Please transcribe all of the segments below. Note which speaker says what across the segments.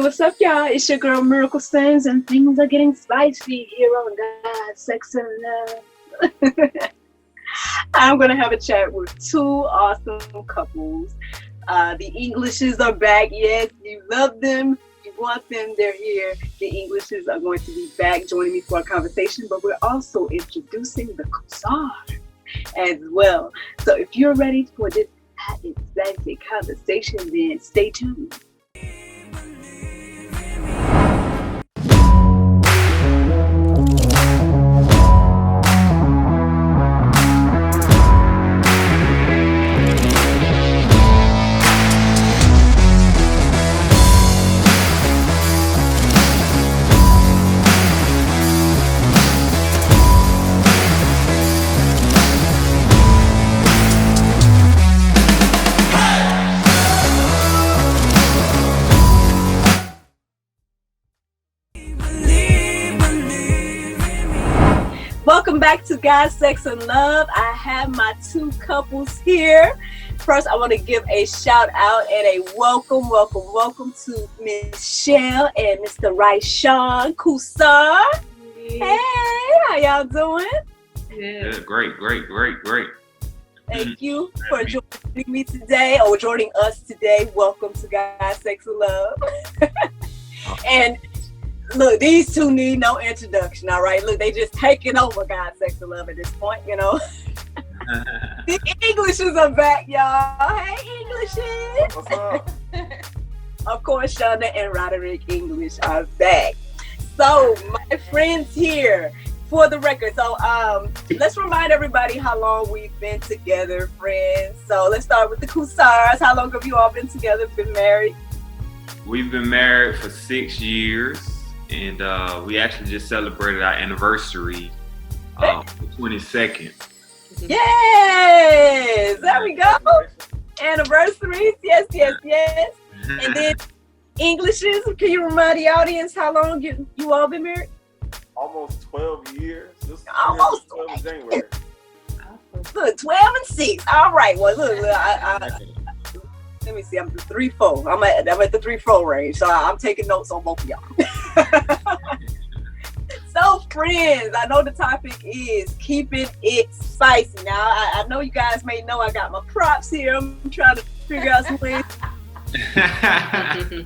Speaker 1: what's up, y'all? It's your girl Miracle Sings, and things are getting spicy here on God, Sex, and Love. I'm gonna have a chat with two awesome couples. The Englishes are back. Yes, you love them. You want them. They're here. The Englishes are going to be back joining me for a conversation, but we're also introducing the Cousars as well. So if you're ready for this hot and spicy conversation, then stay tuned. Welcome back to God, Sex, and Love. I have my two couples here. First, I want to give a shout out and a welcome to Michelle and Mr. Raishan Cousar. Hey, how y'all doing?
Speaker 2: Yeah, great.
Speaker 1: Thank you for joining me today, or joining us today. Welcome to God, Sex, and Love. And look, these two need no introduction, all right? Look, they just taking over God, Sex, and Love at this point, you know. The Englishes are back, y'all. Hey, Englishes.
Speaker 3: What's up?
Speaker 1: Of course, Shonda and Roderick English are back. So, my friends here, for the record, so let's remind everybody how long we've been together, friends. So, let's start with the Cousars. How long have you all been together, been married?
Speaker 2: We've been married for 6 years, and we actually just celebrated our anniversary the 22nd.
Speaker 1: Yes! There we go! Anniversaries, yes. And then Englishes, can you remind the audience how long you all been married?
Speaker 3: Almost 12 years.
Speaker 1: Almost
Speaker 3: 12 in January.
Speaker 1: Look, 12 and 6. All right. Well, look, let me see. I'm 3-4. I'm at the 3-4 range, so I'm taking notes on both of y'all. So, friends, I know the topic is keeping it spicy. Now, I know you guys may know I got my props here. I'm trying to figure out some ways to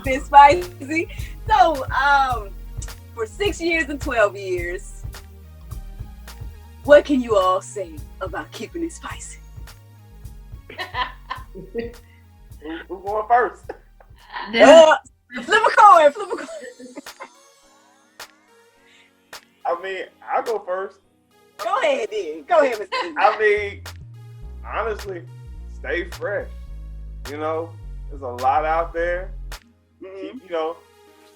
Speaker 1: keep it spicy. So, for 6 years and 12 years, what can you all say about keeping it spicy?
Speaker 3: Who's going first?
Speaker 1: Flip a coin.
Speaker 3: I mean, I'll go first.
Speaker 1: Go ahead, then. Go ahead, Mr.
Speaker 3: I mean, honestly, stay fresh. You know, there's a lot out there.
Speaker 1: Mm-hmm.
Speaker 3: Keep,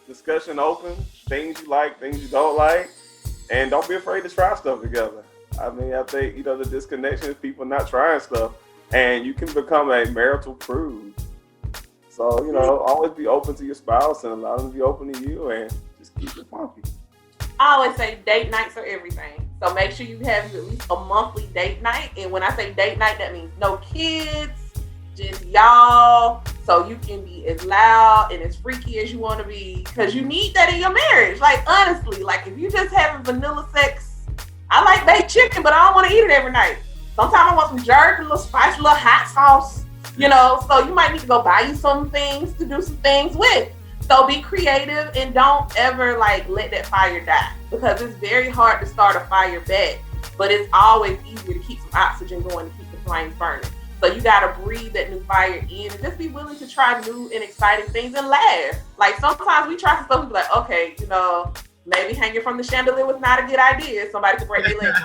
Speaker 3: discussion open. Things you like, things you don't like. And don't be afraid to try stuff together. I mean, I think, the disconnection is people not trying stuff. And you can become a marital prude. So, always be open to your spouse and allow them to be open to you and just keep it funky.
Speaker 4: I always say date nights are everything. So make sure you have at least a monthly date night. And when I say date night, that means no kids, just y'all. So you can be as loud and as freaky as you want to be. Because you need that in your marriage. Like, honestly, like if you just having vanilla sex, I like baked chicken, but I don't want to eat it every night. Sometimes I want some jerk, a little spice, a little hot sauce, So you might need to go buy you some things to do some things with. So be creative and don't ever let that fire die, because it's very hard to start a fire back, but it's always easier to keep some oxygen going to keep the flames burning. So you gotta breathe that new fire in and just be willing to try new and exciting things and laugh. Like sometimes we try some stuff, we be like, okay, maybe hanging from the chandelier was not a good idea. Somebody could break their legs.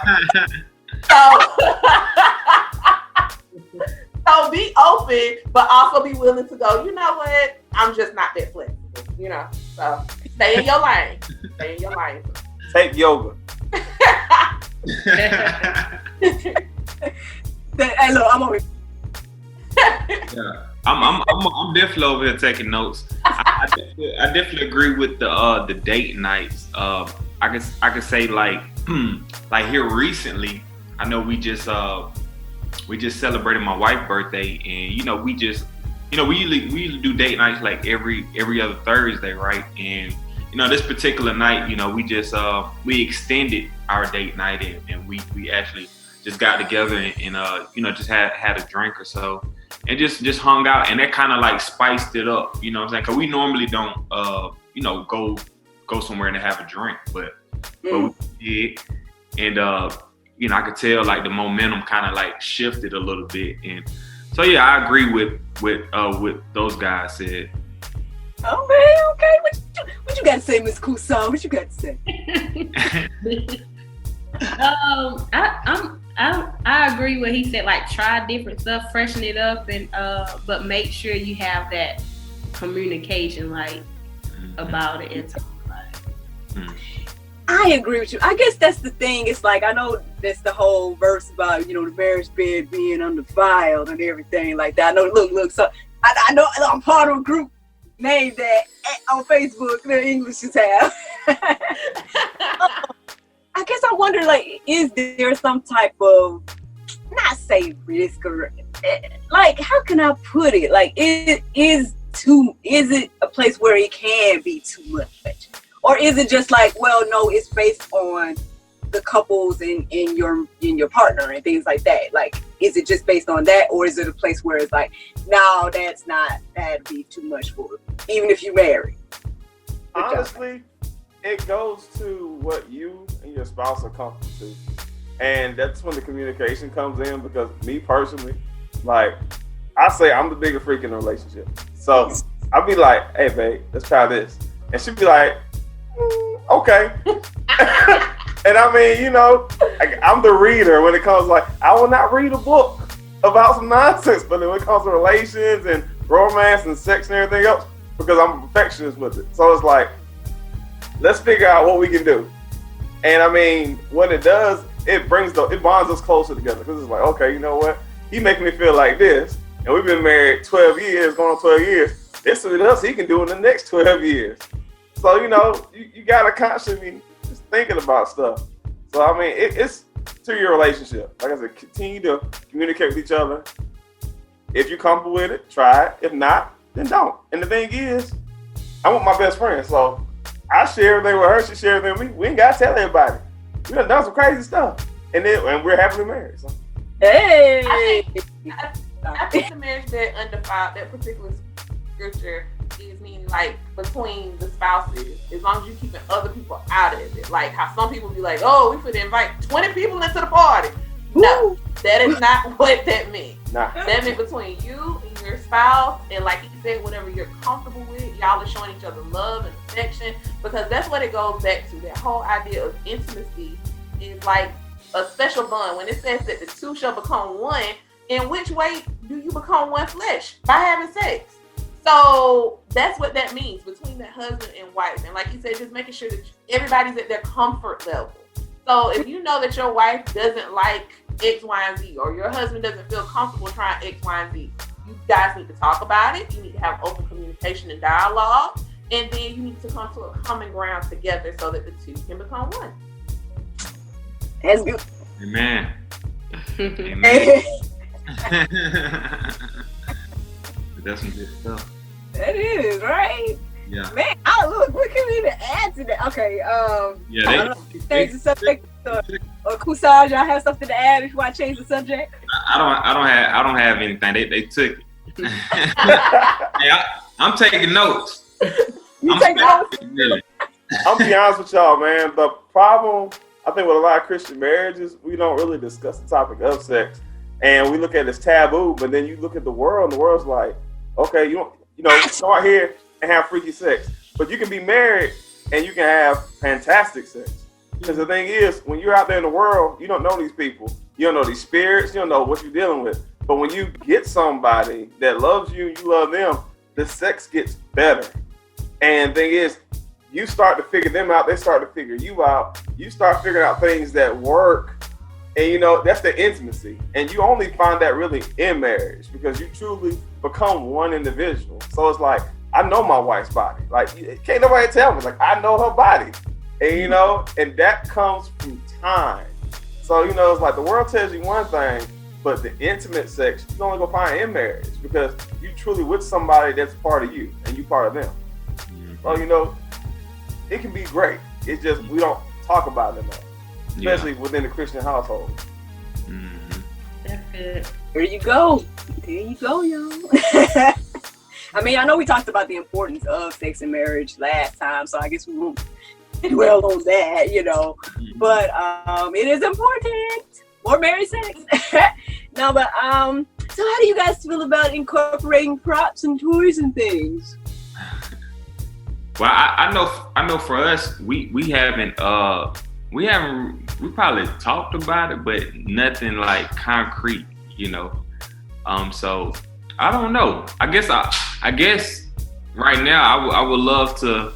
Speaker 4: So be open, but also be willing to go, you know what? I'm just not that flexible, So stay in your lane.
Speaker 3: Take yoga.
Speaker 1: Hey, look, I'm over.
Speaker 2: Yeah, I'm definitely over here taking notes. I definitely agree with the date nights. I could say like here recently. I know we just celebrated my wife's birthday, and we just we usually do date nights like every other Thursday, right? And this particular night, we just we extended our date night and we actually just got together and just had a drink or so and just hung out, and that kind of like spiced it up, you know what I'm saying? Because we normally don't go somewhere and have a drink, but we did, and I could tell like the momentum kind of like shifted a little bit, and so yeah, I agree with those guys said.
Speaker 1: Oh man, okay. What you got to say, Miss Kusan? What you got to say?
Speaker 5: I agree with he said. Like, try different stuff, freshen it up, and but make sure you have that communication, like about it and talk about it.
Speaker 1: I agree with you. I guess that's the thing. It's like, I know that's the whole verse about the marriage bed being undefiled and everything like that. I know. Look. So I know I'm part of a group named that on Facebook. The Englishes have. I guess I wonder, like, is there some type of, not say risk, or like, how can I put it? Like, is it a place where it can be too much? Or is it just like, well, no, it's based on the couples in your partner and things like that? Like, is it just based on that? Or is it a place where it's like, no, that'd be too much for it, even if you marry?
Speaker 3: Honestly, it goes to what you and your spouse are comfortable to. And that's when the communication comes in, because me personally, like, I say I'm the bigger freak in the relationship. So I'll be like, hey, babe, let's try this. And she'll be like, okay. And I mean, I'm the reader when it comes, like, I will not read a book about some nonsense, but when it comes to relations and romance and sex and everything else, because I'm a perfectionist with it. So it's like, let's figure out what we can do. And I mean, what it does, it bonds us closer together, because it's like, okay, you know what? He making me feel like this, and we've been married 12 years, going on 12 years. This is what else he can do in the next 12 years. So, you gotta constantly just thinking about stuff. So, I mean, it's to your relationship. Like I said, continue to communicate with each other. If you're comfortable with it, try it. If not, then don't. And the thing is, I want my best friend, so I share everything with her. She shares everything with me. We ain't gotta tell everybody. We done some crazy stuff, and we're happily married. So.
Speaker 1: Hey,
Speaker 4: I think the marriage bed undefiled, that particular scripture is meaning like between the spouses, as long as you keeping other people out of it. Like how some people be like, oh, we could invite 20 people into the party. No, that is not what that meant.
Speaker 3: Nah.
Speaker 4: That meant between you and your spouse, and like you said, whatever you're comfortable with, y'all are showing each other love and affection, because that's what it goes back to. That whole idea of intimacy is like a special bond. When it says that the two shall become one, in which way do you become one flesh? By having sex. So that's what that means between the husband and wife. And like you said, just making sure that everybody's at their comfort level. So if you know that your wife doesn't like X, Y, and Z, or your husband doesn't feel comfortable trying X, Y, and Z, you guys need to talk about it. You need to have open communication and dialogue. And then you need to come to a common ground together so that the two can become one.
Speaker 1: That's good.
Speaker 2: Amen. Amen. That's some good stuff.
Speaker 1: That is, right?
Speaker 2: Yeah.
Speaker 1: Man, look, what can we even add to that? Okay,
Speaker 2: yeah,
Speaker 1: change the subject. Or Kusaj, y'all have something to add before I change the subject?
Speaker 2: I don't have anything. They took it. Hey, I'm taking notes.
Speaker 1: You taking notes?
Speaker 2: Really.
Speaker 3: I'll be honest with y'all, man. The problem, I think, with a lot of Christian marriages, we don't really discuss the topic of sex, and we look at it as taboo. But then you look at the world, and the world's like, okay, you go out here and have freaky sex, but you can be married and you can have fantastic sex. Because the thing is, when you're out there in the world, you don't know these people, you don't know these spirits, you don't know what you're dealing with. But when you get somebody that loves you and you love them, the sex gets better. And the thing is, you start to figure them out, they start to figure you out. You start figuring out things that work. And that's the intimacy. And you only find that really in marriage, because you truly become one individual. So it's like, I know my wife's body. Like, can't nobody tell me. Like, I know her body. And and that comes from time. So, it's like the world tells you one thing, But the intimate sex, you can only go find in marriage because you truly with somebody that's part of you and you part of them. So, you know, it can be great. It's just we don't talk about it enough, especially within the Christian household.
Speaker 5: That's good.
Speaker 1: There you go. There you go, y'all. I mean, I know we talked about the importance of sex in marriage last time, so I guess we won't dwell on that, you know. But it is important. More marriage sex. No, but so how do you guys feel about incorporating props and toys and things?
Speaker 2: Well, I know for us, we probably talked about it, but nothing like concrete, you know. So I don't know. I guess right now I would love to,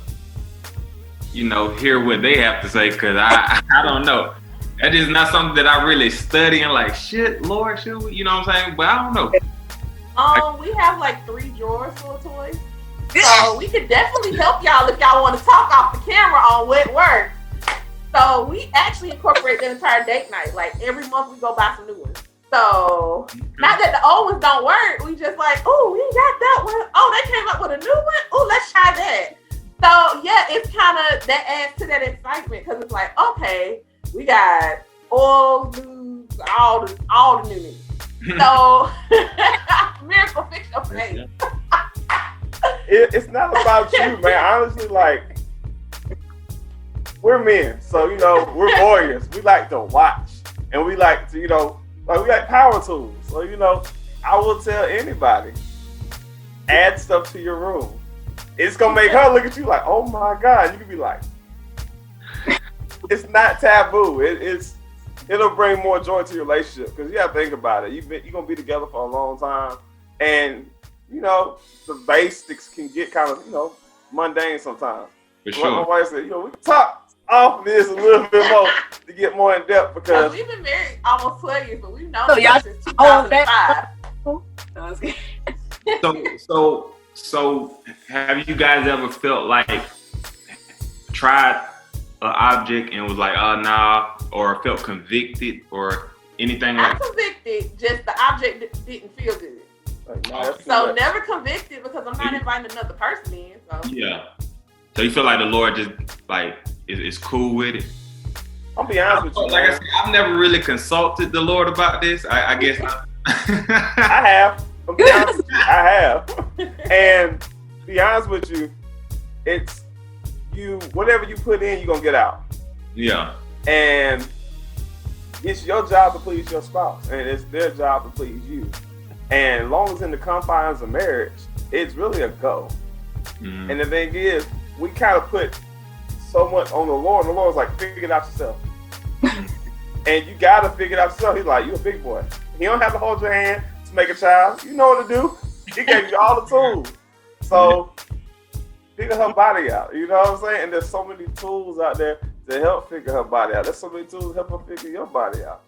Speaker 2: you know, hear what they have to say, because I don't know. That is not something that I really study and like, shit, Lord, should we? You know what I'm saying? But I don't know.
Speaker 4: We have like 3 drawers full of toys. So we could definitely help y'all if y'all want to talk off the camera on what works. So we actually incorporate the entire date night. Like every month we go buy some new ones. So not that the old ones don't work. We just like, oh, we got that one. Oh, they came up with a new one. Oh, let's try that. So yeah, it's kind of, that adds to that excitement because it's like, okay, we got oil, lubes, all the new needs. So Miracle, fix your face.
Speaker 3: It's not about you, man. Honestly, like, we're men, so, you know, we're warriors. We like to watch, and we like to, you know, like, we like power tools. So, you know, I will tell anybody, add stuff to your room. It's gonna make her look at you like, oh my God. You can be like, it's not taboo. It'll bring more joy to your relationship, because you have to think about it. You're gonna be together for a long time, and you know, the basics can get kind of, you know, mundane sometimes.
Speaker 2: For sure.
Speaker 3: Like my wife said, you know, we can talk off this a little bit more to get more in depth, because
Speaker 4: we've been married almost 12 years, but we've known
Speaker 1: y'all
Speaker 4: since 2005.
Speaker 2: So have you guys ever felt like tried an object and was like, nah, or felt convicted or anything like that?
Speaker 4: I'm convicted, just the object didn't feel good.
Speaker 3: like, no,
Speaker 4: So never convicted, because I'm not inviting another person in. So
Speaker 2: yeah. So you feel like the Lord just like is cool with it?
Speaker 3: I'll be honest with you.
Speaker 2: Like I said, I've never really consulted the Lord about this. I guess
Speaker 3: I have. I'll be honest with you, I have. And to be honest with you, it's whatever you put in, you're gonna get out.
Speaker 2: Yeah.
Speaker 3: And it's your job to please your spouse, and it's their job to please you. And as long as in the confines of marriage, it's really a go.
Speaker 2: Mm-hmm.
Speaker 3: And the thing is, we kind of put so much on the Lord, and the Lord's like, figure it out yourself. And you gotta figure it out yourself. He's like, you a big boy. He don't have to hold your hand to make a child. You know what to do. He gave you all the tools. So figure her body out. You know what I'm saying? And there's so many tools out there to help figure her body out. There's so many tools to help her figure your body out.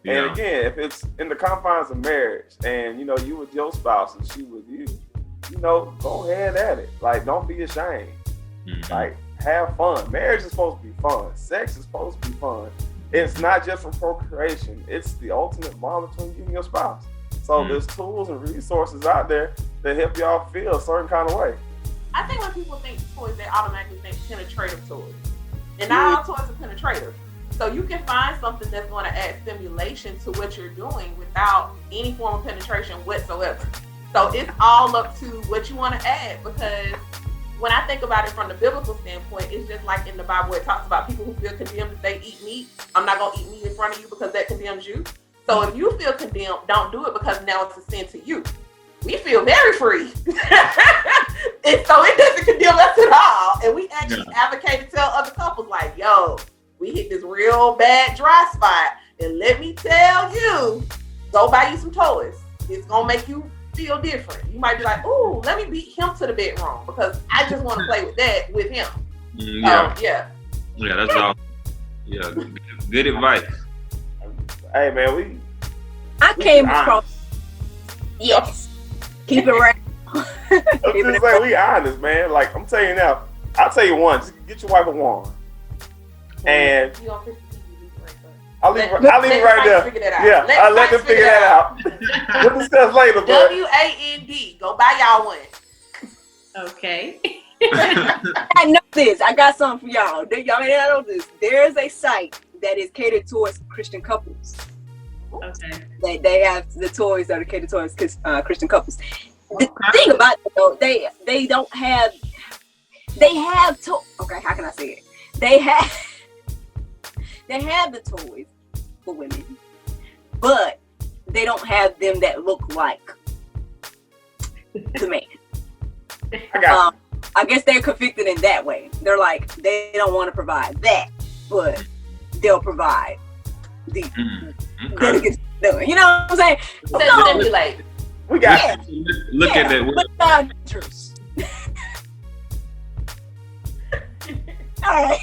Speaker 2: Yeah.
Speaker 3: And again, if it's in the confines of marriage, and you know you with your spouse and she with you, you know, go ahead at it. Like, don't be ashamed.
Speaker 2: Mm-hmm.
Speaker 3: Like, have fun. Marriage is supposed to be fun. Sex is supposed to be fun. It's not just for procreation. It's the ultimate bond between you and your spouse. So there's tools and resources out there that help y'all feel a certain kind of way.
Speaker 4: I think when people think toys, they automatically think penetrative toys. And not all toys are penetrative. So you can find something that's going to add stimulation to what you're doing without any form of penetration whatsoever. So it's all up to what you want to add, because when I think about it from the biblical standpoint, it's just like in the Bible, it talks about people who feel condemned if they eat meat. I'm not going to eat meat in front of you because that condemns you. So if you feel condemned, don't do it, because now it's a sin to you. We feel very free. And so it doesn't condemn us at all. And we actually advocate to tell other couples like, yo, we hit this real bad dry spot. And let me tell you, go buy you some toys. It's going to make you feel different. You might be like, ooh, let me beat him to the bedroom because I just want to play with that with him.
Speaker 2: Yeah.
Speaker 4: Yeah,
Speaker 2: that's all. Yeah, good advice.
Speaker 3: Hey, man,
Speaker 1: I came across. Yes. Keep it right.
Speaker 3: I'm just saying, we honest, man. Like, I'm telling you now, I'll tell you one, just get your wife a wand. And
Speaker 4: you don't fix the TV right
Speaker 3: I'll leave it right there.
Speaker 4: Figure that out.
Speaker 3: Yeah, I'll let them figure that out. We'll discuss later. But
Speaker 4: WAND. Go buy y'all one.
Speaker 5: Okay.
Speaker 1: I know this. I got something for y'all. Y'all may not know this. There's a site that is catered towards Christian couples.
Speaker 5: Okay.
Speaker 1: They have the toys that are catered towards Christian couples. The thing about it though, they don't have. They have okay, how can I say it? They have the toys for women, but they don't have them that look like the man. I guess they're conflicted in that way. They're like, they don't want to provide that, but they'll provide the delegates. You know what I'm saying?
Speaker 4: Simulate.
Speaker 3: We got
Speaker 2: look at that.
Speaker 1: All right.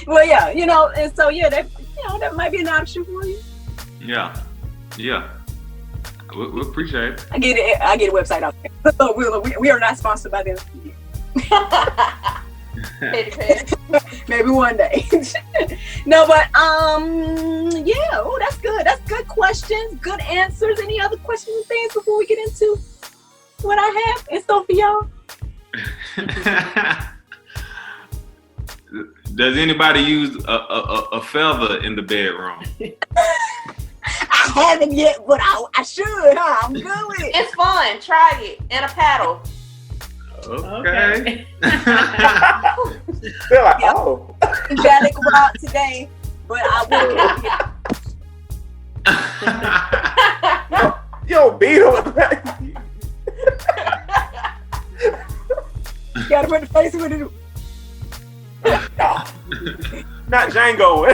Speaker 1: Well, yeah, and so that might be an option for you.
Speaker 2: Yeah. We appreciate it.
Speaker 1: I get a website out there. We are not sponsored by them. Maybe one day. No, but yeah. Oh, that's good. That's good questions. Good answers. Any other questions and things before we get into what I have in store for y'all?
Speaker 2: Does anybody use a feather in the bedroom?
Speaker 1: I haven't yet, but I should. Huh? I'm good with it.
Speaker 4: It's fun. Try it. And a paddle.
Speaker 2: Okay.
Speaker 3: They're like, oh.
Speaker 1: Angelic rock today, but I will.
Speaker 3: Yo, beat him with the back.
Speaker 1: You gotta put the face with it.
Speaker 3: Not Django.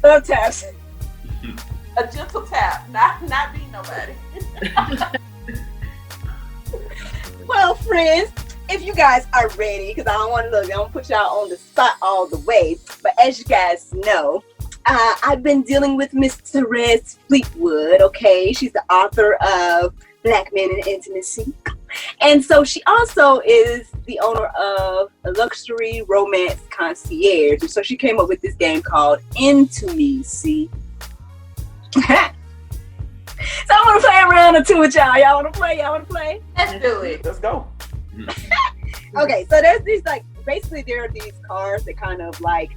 Speaker 1: Little taps.
Speaker 4: A gentle tap, not beat nobody.
Speaker 1: Well, friends, if you guys are ready, because I don't want to put y'all on the spot all the way, but as you guys know, I've been dealing with Miss Therese Fleetwood. Okay, she's the author of Black Men in Intimacy. And so she also is the owner of a luxury romance concierge. And so she came up with this game called Intimacy. So I want to play a round or two with y'all. Y'all want to play?
Speaker 4: Let's do it.
Speaker 3: Let's go.
Speaker 1: Okay, so there's these basically there are these cards that kind of my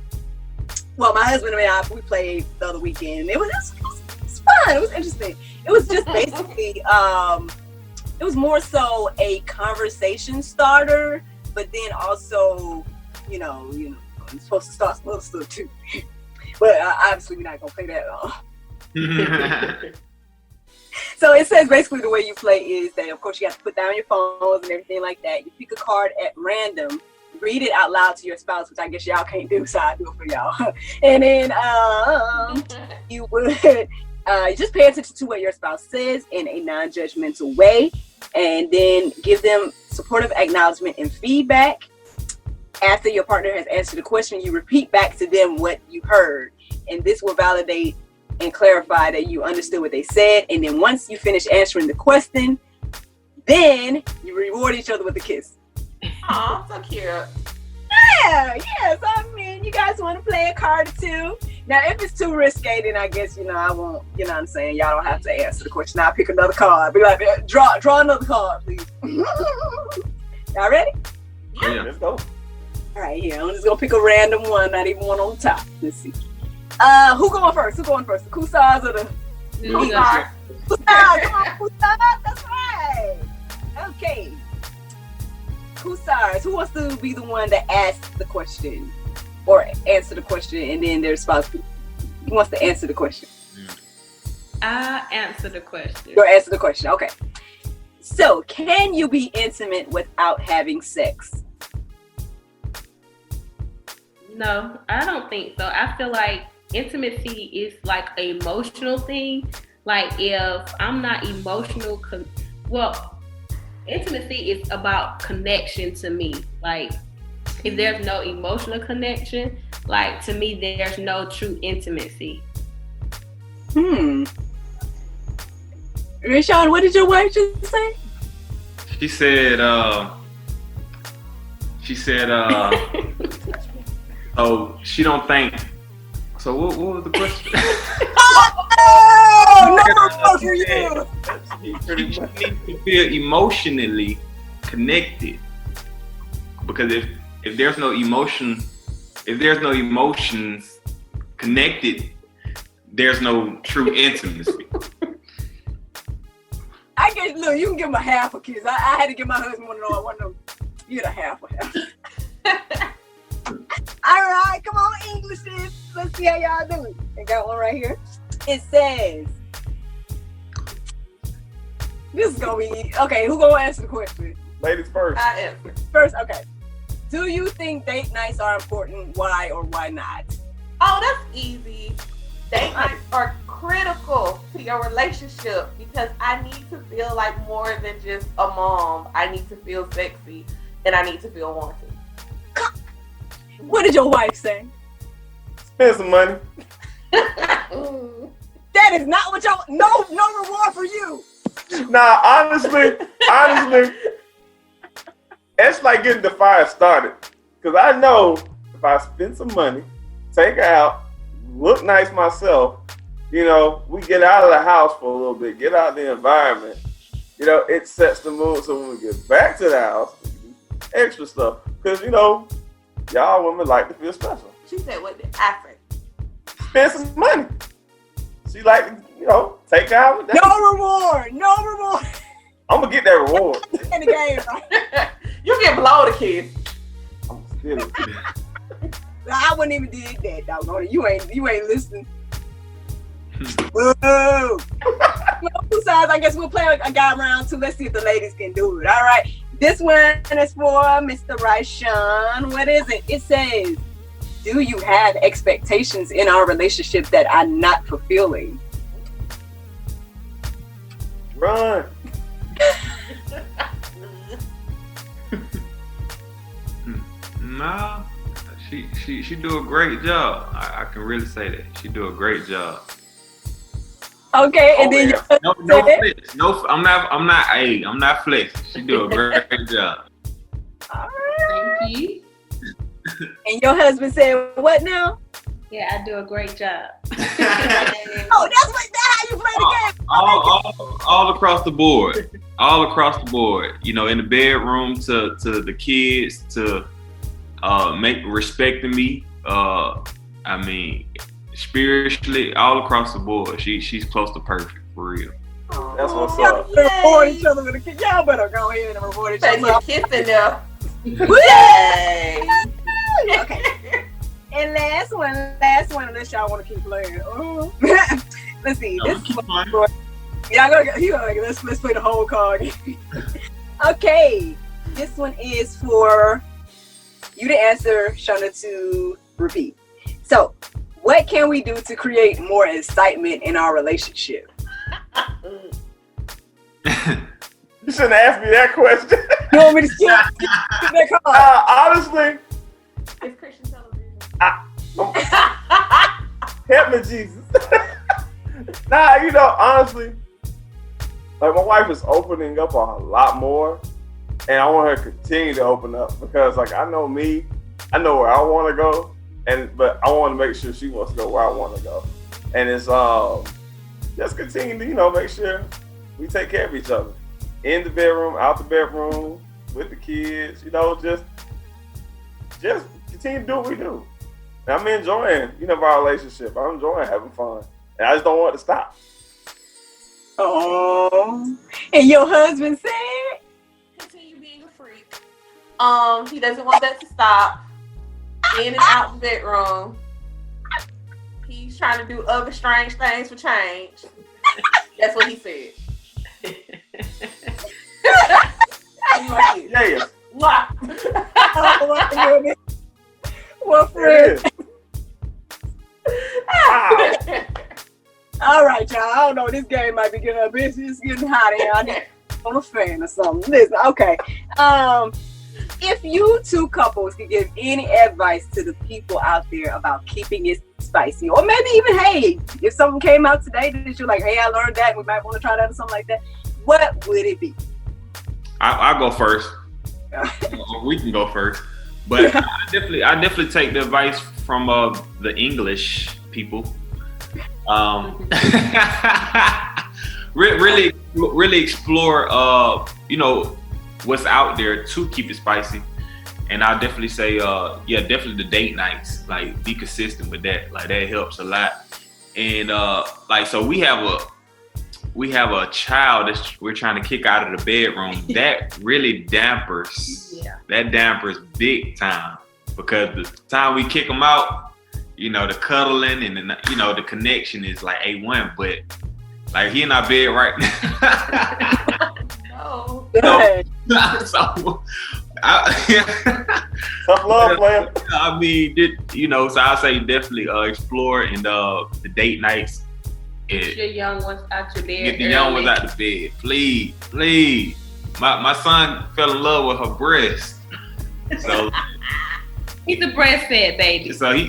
Speaker 1: husband and I, we played the other weekend. It was fun. It was interesting. It was just basically, it was more so a conversation starter, but then also, you're supposed to start some other stuff too. But obviously we're not going to play that at all. So it says basically the way you play is that, of course, you have to put down your phones and everything like that. You pick a card at random, read it out loud to your spouse, which I guess y'all can't do, so I do it for y'all. And then you would just pay attention to what your spouse says in a non-judgmental way, and then give them supportive acknowledgement and feedback. After your partner has answered the question, you repeat back to them what you heard, and this will validate and clarify that you understood what they said. And then once you finish answering the question, then you reward each other with a kiss.
Speaker 4: Aw, so cute.
Speaker 1: Yeah. So I mean, you guys want to play a card or two? Now, if it's too risque, then I guess, I won't, you know what I'm saying? Y'all don't have to answer the question. I'll pick another card. Be like, draw another card, please. Y'all ready?
Speaker 3: Yeah, let's go.
Speaker 1: All right, here. I'm just going to pick a random one, not even one on top. Let's see. Who going first? The Kusars or the...
Speaker 4: Kusars.
Speaker 1: Kusars, come on, Kusars. That's right. Okay. Kusars, who wants to be the one that asks the question? Or answer the question, and then their spouse who wants to answer the question?
Speaker 5: I answer the question.
Speaker 1: You'll answer the question, okay. So, can you be intimate without having sex?
Speaker 5: No, I don't think so. I feel like intimacy is like an emotional thing. Like if I'm not emotional, intimacy is about connection to me. Like if there's no emotional connection, like to me, there's no true intimacy.
Speaker 1: Rashawn, what did your wife just say?
Speaker 2: She said So she don't think. So what was the question?
Speaker 1: Oh, no for you.
Speaker 3: Pretty
Speaker 2: She
Speaker 3: much.
Speaker 2: needs to feel emotionally connected. Because if there's no emotion, if there's no emotions connected, there's no true intimacy.
Speaker 1: I guess, look, you can give him a half a kiss. I had to give my husband one of them. You get a half. All right, come on, Englishes. Let's see how y'all do. I got one right here. It says, this is gonna be okay. Who gonna answer the question?
Speaker 3: Ladies first.
Speaker 4: I answer.
Speaker 1: First, okay. Do you think date nights are important? Why or why not?
Speaker 4: Oh, that's easy. Date nights are critical to your relationship because I need to feel like more than just a mom. I need to feel sexy and I need to feel wanted.
Speaker 1: What did your wife say?
Speaker 3: Spend some money.
Speaker 1: That is not what y'all. No reward for you.
Speaker 3: Nah, honestly, it's like getting the fire started. Cause I know if I spend some money, take her out, look nice myself, you know, we get out of the house for a little bit, get out of the environment. You know, it sets the mood so when we get back to the house, we do extra stuff. Cause you know, y'all women like to feel special.
Speaker 4: She said, what did I say?
Speaker 3: Spend some money. She like to, you know, take her out.
Speaker 1: No reward.
Speaker 3: I'm gonna get that reward.
Speaker 1: In the game, right?
Speaker 4: You get below the kids.
Speaker 3: I'm still
Speaker 1: I wouldn't even did that, dog. You ain't listening. Whoa. Two sides. I guess we'll play a guy round two. Let's see if the ladies can do it. All right. This one is for Mr. Raishan. What is it? It says, do you have expectations in our relationship that are not fulfilling?
Speaker 3: run.
Speaker 2: Nah, she do a great job. I can really say that she do a great job.
Speaker 1: Okay, and then
Speaker 3: yeah.
Speaker 2: No flex. No, I'm not. Hey, I'm not flex. She do a great job.
Speaker 1: all right.
Speaker 5: Thank you.
Speaker 1: And your husband said what now?
Speaker 5: Yeah, I do a great job.
Speaker 1: Oh, that's how you play the game.
Speaker 2: All across the board. All across the board. You know, in the bedroom to the kids to respecting me. I mean, spiritually, all across the board. She's close to perfect for real.
Speaker 3: That's what's
Speaker 1: Y'all
Speaker 3: up.
Speaker 1: better reward each other with a kiss. Y'all better go ahead and reward each
Speaker 4: Better
Speaker 1: other.
Speaker 4: get kiss in there.
Speaker 1: Yay! Okay. And last one, unless y'all want to keep playing. Oh. Let's see.
Speaker 2: No,
Speaker 1: This
Speaker 2: keep
Speaker 1: one,
Speaker 2: playing.
Speaker 1: let's play the whole card. Okay. This one is for you to answer, Shana to repeat. So, what can we do to create more excitement in our relationship?
Speaker 3: You shouldn't ask me that question.
Speaker 1: You want me to skip that card?
Speaker 3: Honestly,
Speaker 4: It's Christian television.
Speaker 3: help me, Jesus. Nah, you know, honestly, like my wife is opening up a lot more, and I want her to continue to open up because, like, I know me, I know where I want to go, but I want to make sure she wants to go where I want to go, and it's just continue to, you know, make sure we take care of each other in the bedroom, out the bedroom, with the kids, you know, just continue to do what we do. And I'm enjoying, you know, our relationship. I'm enjoying having fun. And I just don't want it to stop.
Speaker 1: Oh, and your husband said,
Speaker 4: Continue being a freak. He doesn't want that to stop. In and out the bedroom. He's trying to do other strange things for change. That's what he said.
Speaker 3: Yeah.
Speaker 4: Mwah.
Speaker 1: oh my goodness. Well,
Speaker 3: There
Speaker 1: friend.
Speaker 3: it is. Wow.
Speaker 1: All right, y'all. I don't know. This game might be getting a bit. It's getting hot here. I need on a fan or something. Listen, okay. If you two couples could give any advice to the people out there about keeping it spicy, or maybe even, hey, if something came out today that you're like, hey, I learned that, we might want to try that or something like that, what would it be?
Speaker 2: I'll go first. We can go first. But I definitely take the advice from the English people. Really explore what's out there to keep it spicy. And I'll definitely say definitely the date nights. Like, be consistent with that. Like, that helps a lot. And so we have a child that we're trying to kick out of the bedroom. That really dampers.
Speaker 5: Yeah.
Speaker 2: That dampers big time, because the time we kick them out, the cuddling and the connection is like A1. But like, he in our bed right now.
Speaker 4: No.
Speaker 2: So
Speaker 3: Tough love, player.
Speaker 2: I mean, so I say definitely explore and the date nights.
Speaker 5: Get your young ones out your bed.
Speaker 2: Get the young ones out the bed, please. My son fell in love with her breast, so
Speaker 5: he's a breastfed baby.
Speaker 2: So he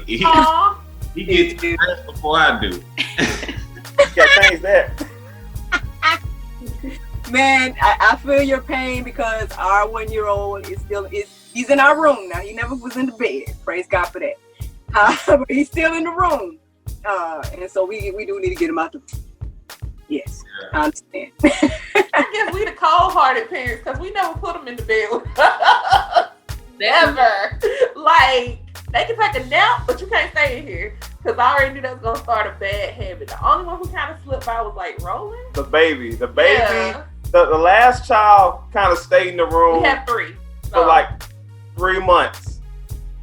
Speaker 2: gets the breast before I do.
Speaker 3: Can't change that.
Speaker 1: Man, I feel your pain, because our 1-year-old he's in our room now. He never was in the bed. Praise God for that. But he's still in the room. And so we do need to get him out the room. Yes, yeah. I understand.
Speaker 4: I guess we the cold-hearted parents, because we never put them in the bed with us. Never. Like, they can take a nap, but you can't stay in here. Because I already knew that was going to start a bad habit. The only one who kind of slipped by was like Roland.
Speaker 3: The baby.
Speaker 4: Yeah.
Speaker 3: The last child kind of stayed in the room.
Speaker 4: We had 3.
Speaker 3: For like 3 months.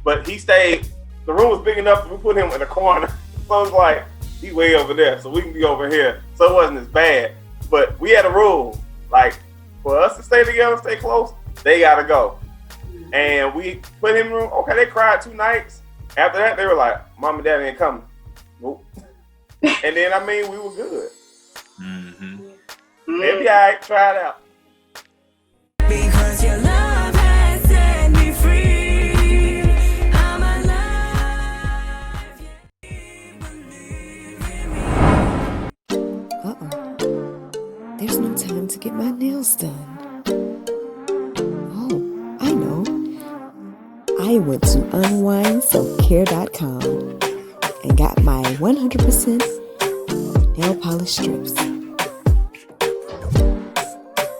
Speaker 3: But he stayed, the room was big enough we put him in a corner. So it's like, he way over there, so we can be over here. So it wasn't as bad. But we had a rule. Like, for us to stay together, stay close, they got to go. Mm-hmm. And we put him in the room. Okay, they cried 2 nights. After that, they were like, Mom and Dad ain't coming. Nope. And then, we were good.
Speaker 2: Mm-hmm.
Speaker 3: Maybe I try it out.
Speaker 6: Because your love has set me free. I'm alive.
Speaker 7: There's no time to get my nails done. Oh, I know. I went to unwindselfcare.com and got my 100% nail polish strips.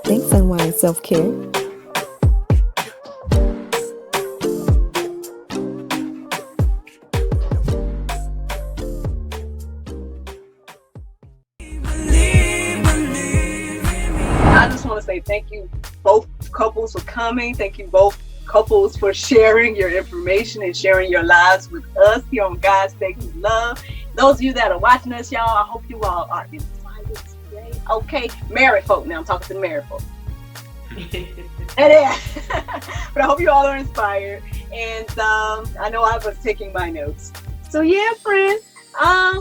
Speaker 7: Thanks, Unwind Self-Care.
Speaker 1: I just want to say thank you both couples for coming. Thank you both couples for sharing your information and sharing your lives with us here on God's Sacred Love. Those of you that are watching us, y'all, I hope you all are inspired today. Okay, married folk. Now I'm talking to the married folk. But I hope you all are inspired. And I know I was taking my notes. So yeah, friends. I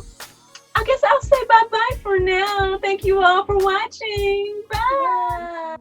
Speaker 1: guess I'll say bye-bye for now. Thank you all for watching. Bye.